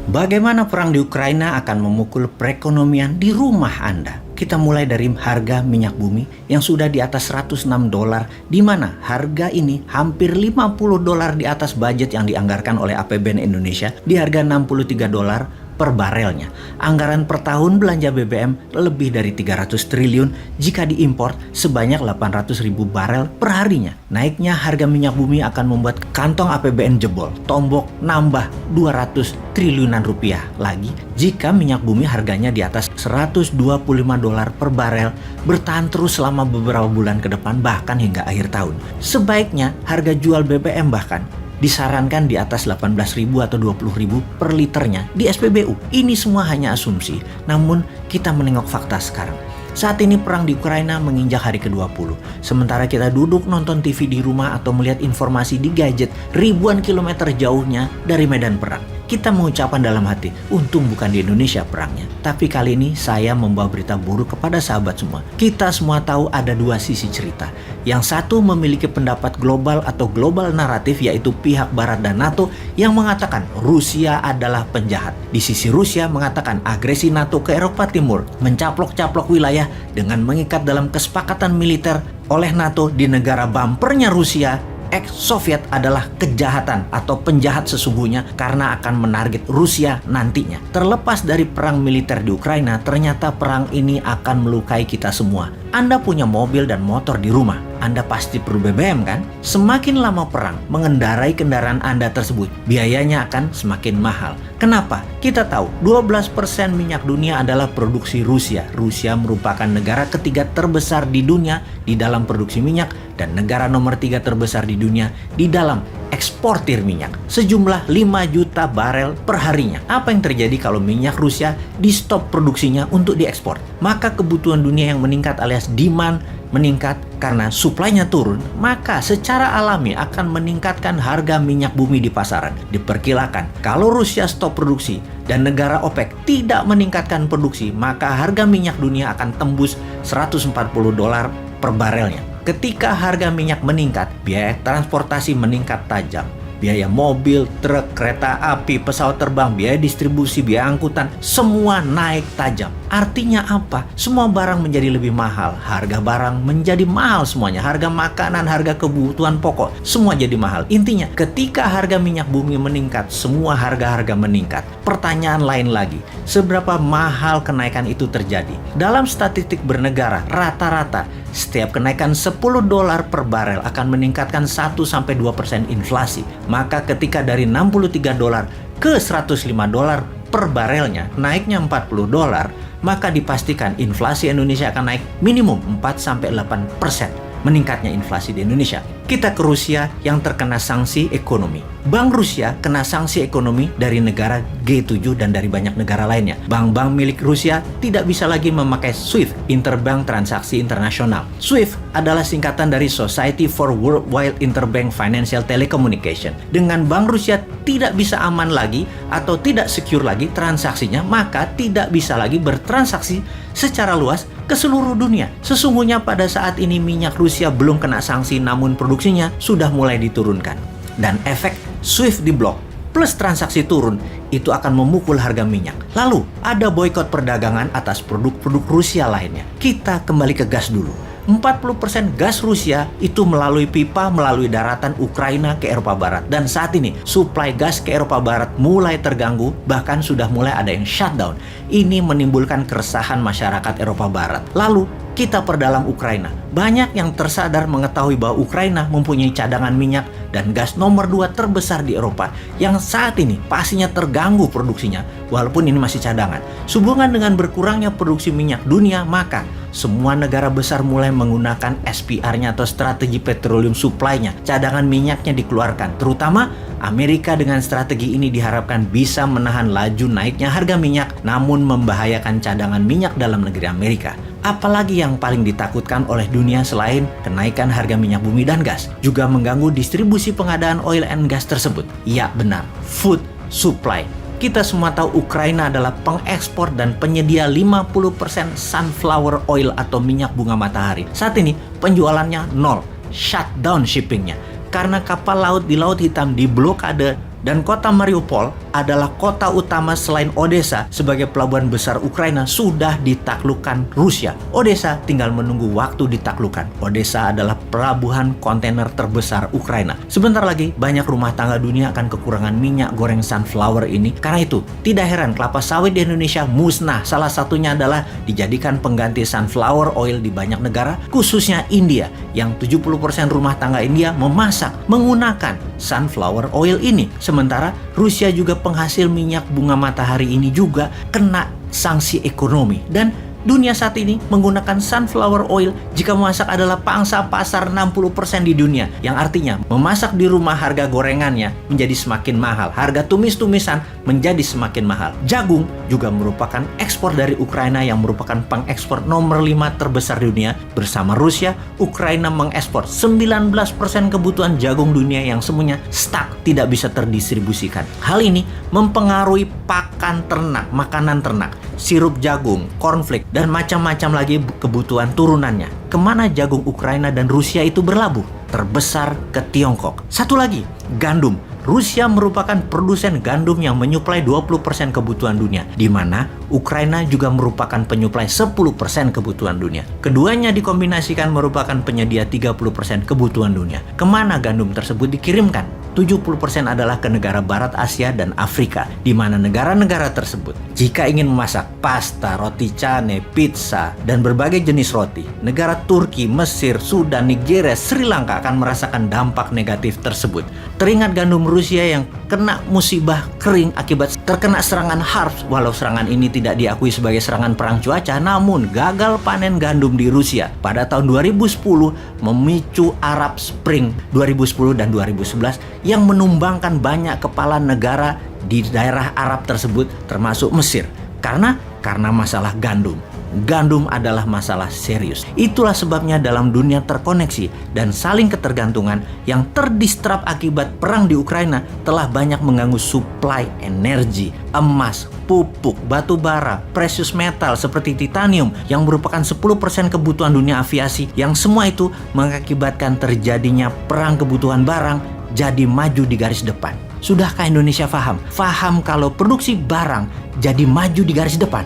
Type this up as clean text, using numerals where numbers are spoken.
Bagaimana perang di Ukraina akan memukul perekonomian di rumah Anda? Kita mulai dari harga minyak bumi yang sudah di atas 106 dolar, di mana harga ini hampir 50 dolar di atas budget yang dianggarkan oleh APBN Indonesia di harga 63 dolar per barelnya. Anggaran per tahun belanja BBM lebih dari 300 triliun jika diimpor sebanyak 800 ribu barel per harinya. Naiknya harga minyak bumi akan membuat kantong APBN jebol, tombok nambah 200 triliunan rupiah lagi jika minyak bumi harganya di atas 125 dolar per barel bertahan terus selama beberapa bulan ke depan bahkan hingga akhir tahun. Sebaiknya harga jual BBM bahkan disarankan di atas 18.000 atau 20.000 per liternya di SPBU. Ini semua hanya asumsi, namun kita menengok fakta sekarang. Saat ini perang di Ukraina menginjak hari ke-20. Sementara kita duduk nonton TV di rumah atau melihat informasi di gadget ribuan kilometer jauhnya dari medan perang. Kita mengucapkan dalam hati, untung bukan di Indonesia perangnya. Tapi kali ini saya membawa berita buruk kepada sahabat semua. Kita semua tahu ada dua sisi cerita. Yang satu memiliki pendapat global atau global naratif, yaitu pihak Barat dan NATO yang mengatakan Rusia adalah penjahat. Di sisi Rusia mengatakan agresi NATO ke Eropa Timur mencaplok-caplok wilayah dengan mengikat dalam kesepakatan militer oleh NATO di negara bumpernya Rusia. Ex-Soviet adalah kejahatan atau penjahat sesungguhnya karena akan menarget Rusia nantinya. Terlepas dari perang militer di Ukraina, ternyata perang ini akan melukai kita semua. Anda punya mobil dan motor di rumah, Anda pasti perlu BBM kan? Semakin lama perang, mengendarai kendaraan Anda tersebut, biayanya akan semakin mahal. Kenapa? Kita tahu 12% minyak dunia adalah produksi Rusia. Rusia merupakan negara ketiga terbesar di dunia di dalam produksi minyak dan negara nomor 3 terbesar di dunia di dalam eksportir minyak. Sejumlah 5 juta barel per harinya. Apa yang terjadi kalau minyak Rusia di stop produksinya untuk diekspor? Maka kebutuhan dunia yang meningkat alias demand meningkat karena suplainya turun, maka secara alami akan meningkatkan harga minyak bumi di pasaran. Diperkirakan kalau Rusia stop produksi dan negara OPEC tidak meningkatkan produksi, maka harga minyak dunia akan tembus 140 dolar per barelnya. Ketika harga minyak meningkat, biaya transportasi meningkat tajam. Biaya mobil, truk, kereta api, pesawat terbang, biaya distribusi, biaya angkutan, semua naik tajam. Artinya apa? Semua barang menjadi lebih mahal. Harga barang menjadi mahal semuanya. Harga makanan, harga kebutuhan pokok, semua jadi mahal. Intinya, ketika harga minyak bumi meningkat, semua harga-harga meningkat. Pertanyaan lain lagi, seberapa mahal kenaikan itu terjadi? Dalam statistik bernegara, rata-rata setiap kenaikan 10 dolar per barel akan meningkatkan 1-2% inflasi. Maka ketika dari 63 dolar ke 105 dolar per barelnya, naiknya 40 dolar, maka dipastikan inflasi Indonesia akan naik minimum 4-8%. Meningkatnya inflasi di Indonesia. Kita ke Rusia yang terkena sanksi ekonomi. Bank Rusia kena sanksi ekonomi dari negara G7 dan dari banyak negara lainnya. Bank-bank milik Rusia tidak bisa lagi memakai SWIFT, Interbank Transaksi Internasional. SWIFT adalah singkatan dari Society for Worldwide Interbank Financial Telecommunication. Dengan Bank Rusia tidak bisa aman lagi atau tidak secure lagi transaksinya, maka tidak bisa lagi bertransaksi secara luas ke seluruh dunia. Sesungguhnya pada saat ini minyak Rusia belum kena sanksi, namun produksinya sudah mulai diturunkan. Dan efek SWIFT diblok plus transaksi turun itu akan memukul harga minyak. Lalu ada boikot perdagangan atas produk-produk Rusia lainnya. Kita kembali ke gas dulu. 40% gas Rusia itu melalui pipa melalui daratan Ukraina ke Eropa Barat. Dan saat ini suplai gas ke Eropa Barat mulai terganggu, bahkan sudah mulai ada yang shutdown. Ini menimbulkan keresahan masyarakat Eropa Barat. Lalu kita perdalam Ukraina. Banyak yang tersadar mengetahui bahwa Ukraina mempunyai cadangan minyak dan gas nomor 2 terbesar di Eropa yang saat ini pastinya terganggu produksinya walaupun ini masih cadangan. Sehubungan dengan berkurangnya produksi minyak dunia, maka semua negara besar mulai menggunakan SPR-nya atau strategi petroleum supply-nya. Cadangan minyaknya dikeluarkan, terutama Amerika. Dengan strategi ini diharapkan bisa menahan laju naiknya harga minyak namun membahayakan cadangan minyak dalam negeri Amerika. Apalagi yang paling ditakutkan oleh dunia selain kenaikan harga minyak bumi dan gas, juga mengganggu distribusi pengadaan oil and gas tersebut. Ya benar, food supply. Kita semua tahu Ukraina adalah pengekspor dan penyedia 50% sunflower oil atau minyak bunga matahari. Saat ini penjualannya nol, shutdown shippingnya. Karena kapal laut di Laut Hitam diblokade Dan kota Mariupol adalah kota utama selain Odessa sebagai pelabuhan besar Ukraina sudah ditaklukkan Rusia. Odessa tinggal menunggu waktu ditaklukkan. Odessa adalah pelabuhan kontainer terbesar Ukraina. Sebentar lagi banyak rumah tangga dunia akan kekurangan minyak goreng sunflower ini. Karena itu tidak heran kelapa sawit di Indonesia musnah. Salah satunya adalah dijadikan pengganti sunflower oil di banyak negara, khususnya India, yang 70% rumah tangga India memasak menggunakan sunflower oil ini. Sementara Rusia juga penghasil minyak bunga matahari ini juga kena sanksi ekonomi. Dan dunia saat ini menggunakan sunflower oil jika memasak adalah pangsa pasar 60% di dunia. Yang artinya memasak di rumah harga gorengannya menjadi semakin mahal. Harga tumis-tumisan menjadi semakin mahal. Jagung juga merupakan ekspor dari Ukraina yang merupakan pengekspor nomor 5 terbesar di dunia. Bersama Rusia, Ukraina mengekspor 19% kebutuhan jagung dunia yang semuanya stuck, tidak bisa terdistribusikan. Hal ini mempengaruhi pakan ternak, makanan ternak, sirup jagung, cornflake, dan macam-macam lagi kebutuhan turunannya. Kemana jagung Ukraina dan Rusia itu berlabuh? Terbesar ke Tiongkok. Satu lagi, gandum. Rusia merupakan produsen gandum yang menyuplai 20% kebutuhan dunia, di mana Ukraina juga merupakan penyuplai 10% kebutuhan dunia. Keduanya dikombinasikan merupakan penyedia 30% kebutuhan dunia. Kemana gandum tersebut dikirimkan? 70% adalah ke negara Barat Asia dan Afrika, di mana negara-negara tersebut jika ingin memasak pasta, roti cane, pizza, dan berbagai jenis roti, negara Turki, Mesir, Sudan, Nigeria, Sri Lanka akan merasakan dampak negatif tersebut. Teringat gandum Rusia yang kena musibah kering akibat terkena serangan harps. Walau serangan ini tidak diakui sebagai serangan perang cuaca, namun gagal panen gandum di Rusia pada tahun 2010 memicu Arab Spring 2010 dan 2011 yang menumbangkan banyak kepala negara di daerah Arab tersebut termasuk Mesir. Karena masalah gandum. Gandum adalah masalah serius. Itulah sebabnya dalam dunia terkoneksi dan saling ketergantungan yang terdistrap akibat perang di Ukraina telah banyak mengganggu suplai energi, emas, pupuk, batu bara, precious metal seperti titanium yang merupakan 10% kebutuhan dunia aviasi, yang semua itu mengakibatkan terjadinya perang kebutuhan barang jadi maju di garis depan. Sudahkah Indonesia paham? Paham kalau produksi barang jadi maju di garis depan?